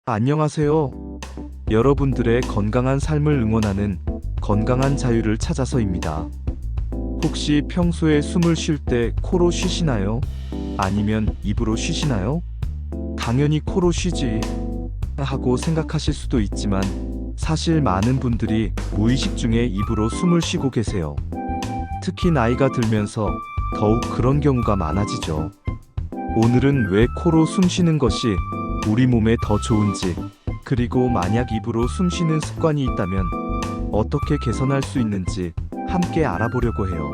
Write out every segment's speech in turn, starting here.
안녕하세요. 여러분들의 건강한 삶을 응원하는 건강한 자유를 찾아서입니다. 혹시 평소에 숨을 쉴 때 코로 쉬시나요? 아니면 입으로 쉬시나요? 당연히 코로 쉬지 하고 생각하실 수도 있지만 사실 많은 분들이 무의식 중에 입으로 숨을 쉬고 계세요. 특히 나이가 들면서 더욱 그런 경우가 많아지죠. 오늘은 왜 코로 숨 쉬는 것이 우리 몸에 더 좋은지, 그리고 만약 입으로 숨 쉬는 습관이 있다면 어떻게 개선할 수 있는지 함께 알아보려고 해요.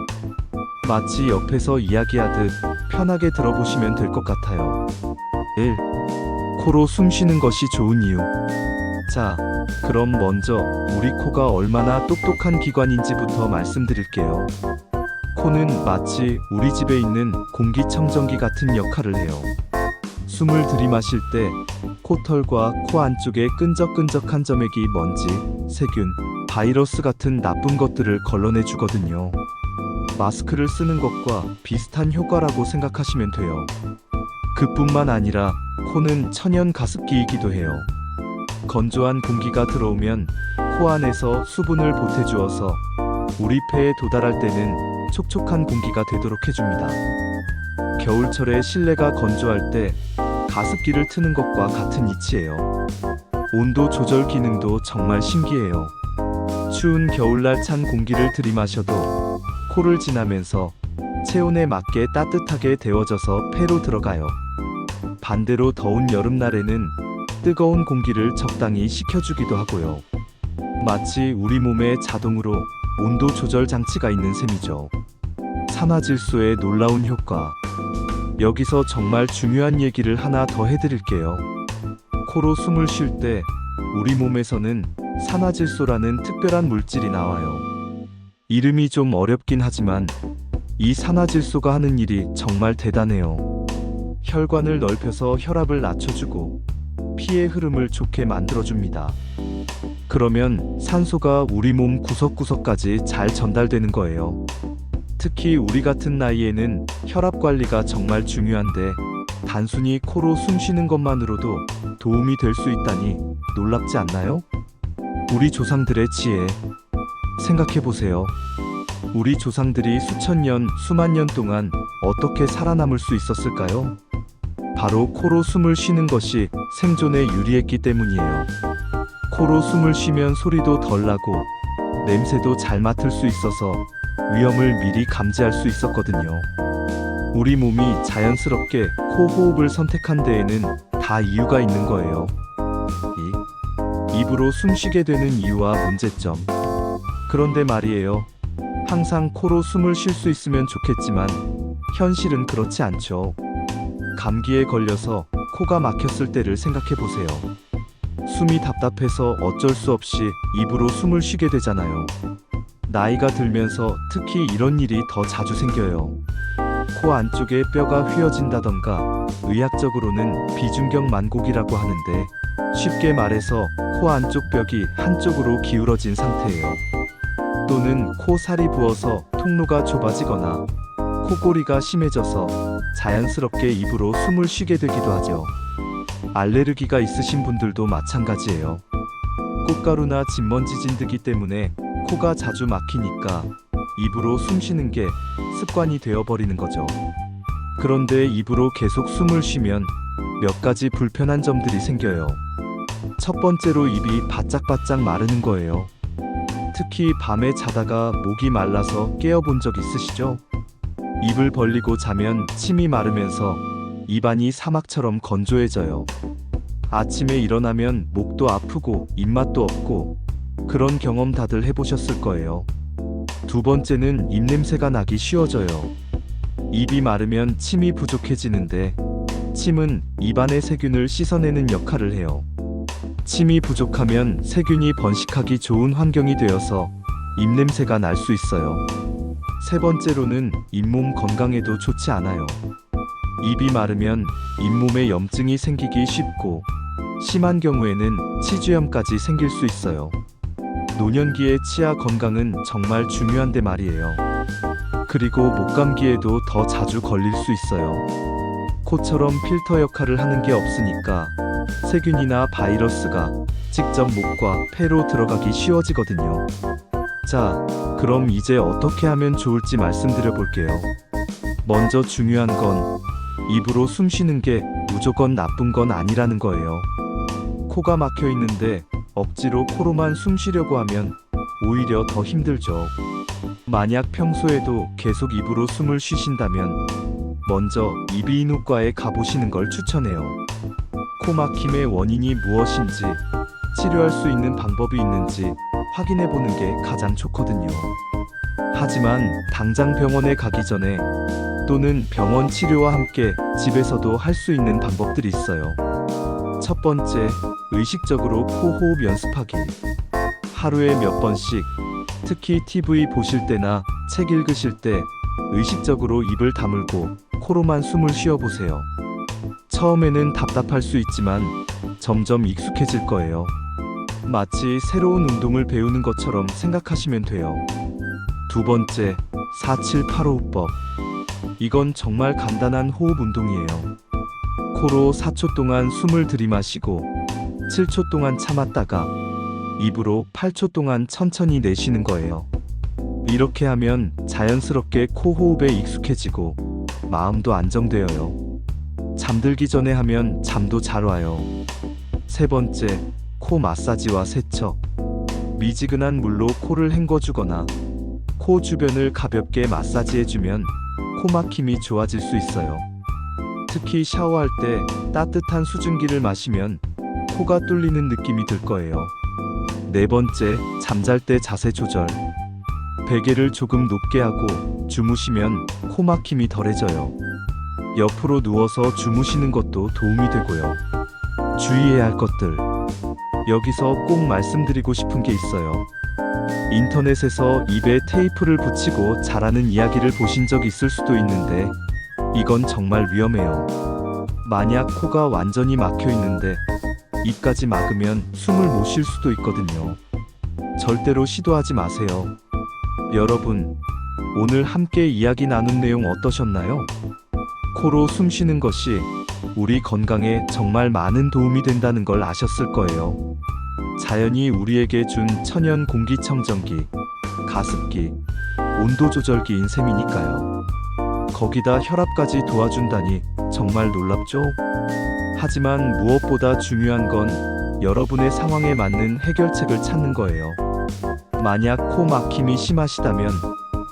마치 옆에서 이야기하듯 편하게 들어보시면 될 것 같아요. 1. 코로 숨 쉬는 것이 좋은 이유. 자, 그럼 먼저 우리 코가 얼마나 똑똑한 기관인지부터 말씀드릴게요. 코는 마치 우리 집에 있는 공기청정기 같은 역할을 해요. 숨을 들이마실 때 코털과 코 안쪽의 끈적끈적한 점액이 먼지, 세균, 바이러스 같은 나쁜 것들을 걸러내 주거든요. 마스크를 쓰는 것과 비슷한 효과라고 생각하시면 돼요. 그뿐만 아니라 코는 천연 가습기이기도 해요. 건조한 공기가 들어오면 코 안에서 수분을 보태주어서 우리 폐에 도달할 때는 촉촉한 공기가 되도록 해줍니다. 겨울철에 실내가 건조할 때 가습기를 트는 것과 같은 이치예요. 온도 조절 기능도 정말 신기해요. 추운 겨울날 찬 공기를 들이마셔도 코를 지나면서 체온에 맞게 따뜻하게 데워져서 폐로 들어가요. 반대로 더운 여름날에는 뜨거운 공기를 적당히 식혀주기도 하고요. 마치 우리 몸에 자동으로 온도 조절 장치가 있는 셈이죠. 산화질소의 놀라운 효과. 여기서 정말 중요한 얘기를 하나 더 해드릴게요. 코로 숨을 쉴 때 우리 몸에서는 산화질소라는 특별한 물질이 나와요. 이름이 좀 어렵긴 하지만 이 산화질소가 하는 일이 정말 대단해요. 혈관을 넓혀서 혈압을 낮춰주고 피의 흐름을 좋게 만들어줍니다. 그러면 산소가 우리 몸 구석구석까지 잘 전달되는 거예요. 특히 우리 같은 나이에는 혈압 관리가 정말 중요한데 단순히 코로 숨 쉬는 것만으로도 도움이 될 수 있다니 놀랍지 않나요? 우리 조상들의 지혜 생각해보세요. 우리 조상들이 수천 년, 수만 년 동안 어떻게 살아남을 수 있었을까요? 바로 코로 숨을 쉬는 것이 생존에 유리했기 때문이에요. 코로 숨을 쉬면 소리도 덜 나고 냄새도 잘 맡을 수 있어서 위험을 미리 감지할 수 있었거든요. 우리 몸이 자연스럽게 코 호흡을 선택한 데에는 다 이유가 있는 거예요. 2. 입으로 숨 쉬게 되는 이유와 문제점. 그런데 말이에요. 항상 코로 숨을 쉴 수 있으면 좋겠지만 현실은 그렇지 않죠. 감기에 걸려서 코가 막혔을 때를 생각해 보세요. 숨이 답답해서 어쩔 수 없이 입으로 숨을 쉬게 되잖아요. 나이가 들면서 특히 이런 일이 더 자주 생겨요. 코 안쪽에 뼈가 휘어진다던가 의학적으로는 비중격 만곡이라고 하는데 쉽게 말해서 코 안쪽 벽이 한쪽으로 기울어진 상태예요. 또는 코 살이 부어서 통로가 좁아지거나 코골이가 심해져서 자연스럽게 입으로 숨을 쉬게 되기도 하죠. 알레르기가 있으신 분들도 마찬가지예요. 꽃가루나 진먼지 진드기 때문에 코가 자주 막히니까 입으로 숨 쉬는 게 습관이 되어버리는 거죠. 그런데 입으로 계속 숨을 쉬면 몇 가지 불편한 점들이 생겨요. 첫 번째로 입이 바짝바짝 마르는 거예요. 특히 밤에 자다가 목이 말라서 깨어본 적 있으시죠? 입을 벌리고 자면 침이 마르면서 입안이 사막처럼 건조해져요. 아침에 일어나면 목도 아프고 입맛도 없고 그런 경험 다들 해보셨을 거예요. 두 번째는 입냄새가 나기 쉬워져요. 입이 마르면 침이 부족해지는데 침은 입안의 세균을 씻어내는 역할을 해요. 침이 부족하면 세균이 번식하기 좋은 환경이 되어서 입냄새가 날 수 있어요. 세 번째로는 잇몸 건강에도 좋지 않아요. 입이 마르면 잇몸에 염증이 생기기 쉽고 심한 경우에는 치주염까지 생길 수 있어요. 노년기의 치아 건강은 정말 중요한데 말이에요. 그리고 목감기에도 더 자주 걸릴 수 있어요. 코처럼 필터 역할을 하는 게 없으니까 세균이나 바이러스가 직접 목과 폐로 들어가기 쉬워지거든요. 자, 그럼 이제 어떻게 하면 좋을지 말씀드려 볼게요. 먼저 중요한 건 입으로 숨 쉬는 게 무조건 나쁜 건 아니라는 거예요. 코가 막혀 있는데 억지로 코로만 숨 쉬려고 하면 오히려 더 힘들죠. 만약 평소에도 계속 입으로 숨을 쉬신다면 먼저 이비인후과에 가보시는 걸 추천해요. 코 막힘의 원인이 무엇인지, 치료할 수 있는 방법이 있는지 확인해 보는 게 가장 좋거든요. 하지만 당장 병원에 가기 전에 또는 병원 치료와 함께 집에서도 할 수 있는 방법들이 있어요. 첫 번째, 의식적으로 코 호흡 연습하기. 하루에 몇 번씩, 특히 TV 보실 때나 책 읽으실 때 의식적으로 입을 다물고 코로만 숨을 쉬어보세요. 처음에는 답답할 수 있지만 점점 익숙해질 거예요. 마치 새로운 운동을 배우는 것처럼 생각하시면 돼요. 두 번째, 4785법. 이건 정말 간단한 호흡 운동이에요. 코로 4초 동안 숨을 들이마시고 7초 동안 참았다가 입으로 8초 동안 천천히 내쉬는 거예요. 이렇게 하면 자연스럽게 코 호흡에 익숙해지고 마음도 안정되어요. 잠들기 전에 하면 잠도 잘 와요. 세 번째, 코 마사지와 세척. 미지근한 물로 코를 헹궈주거나 코 주변을 가볍게 마사지해주면 코 막힘이 좋아질 수 있어요. 특히 샤워할 때 따뜻한 수증기를 마시면 코가 뚫리는 느낌이 들 거예요. 네 번째, 잠잘 때 자세 조절. 베개를 조금 높게 하고 주무시면 코 막힘이 덜해져요. 옆으로 누워서 주무시는 것도 도움이 되고요. 주의해야 할 것들. 여기서 꼭 말씀드리고 싶은 게 있어요. 인터넷에서 입에 테이프를 붙이고 자라는 이야기를 보신 적 있을 수도 있는데 이건 정말 위험해요. 만약 코가 완전히 막혀 있는데 입까지 막으면 숨을 못 쉴 수도 있거든요. 절대로 시도하지 마세요. 여러분, 오늘 함께 이야기 나눈 내용 어떠셨나요? 코로 숨 쉬는 것이 우리 건강에 정말 많은 도움이 된다는 걸 아셨을 거예요. 자연이 우리에게 준 천연 공기청정기, 가습기, 온도 조절기인 셈이니까요. 거기다 혈압까지 도와준다니 정말 놀랍죠? 하지만 무엇보다 중요한 건 여러분의 상황에 맞는 해결책을 찾는 거예요. 만약 코 막힘이 심하시다면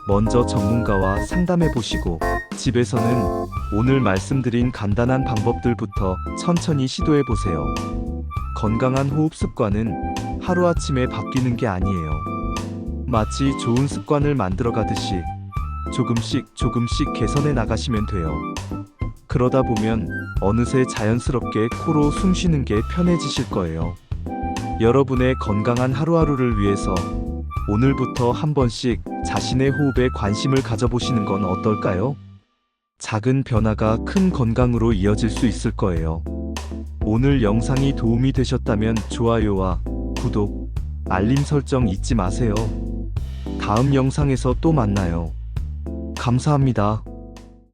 먼저 전문가와 상담해 보시고 집에서는 오늘 말씀드린 간단한 방법들부터 천천히 시도해 보세요. 건강한 호흡 습관은 하루아침에 바뀌는 게 아니에요. 마치 좋은 습관을 만들어 가듯이 조금씩 개선해 나가시면 돼요. 그러다 보면 어느새 자연스럽게 코로 숨 쉬는 게 편해지실 거예요. 여러분의 건강한 하루하루를 위해서 오늘부터 한 번씩 자신의 호흡에 관심을 가져보시는 건 어떨까요? 작은 변화가 큰 건강으로 이어질 수 있을 거예요. 오늘 영상이 도움이 되셨다면 좋아요와 구독, 알림 설정 잊지 마세요. 다음 영상에서 또 만나요. 감사합니다.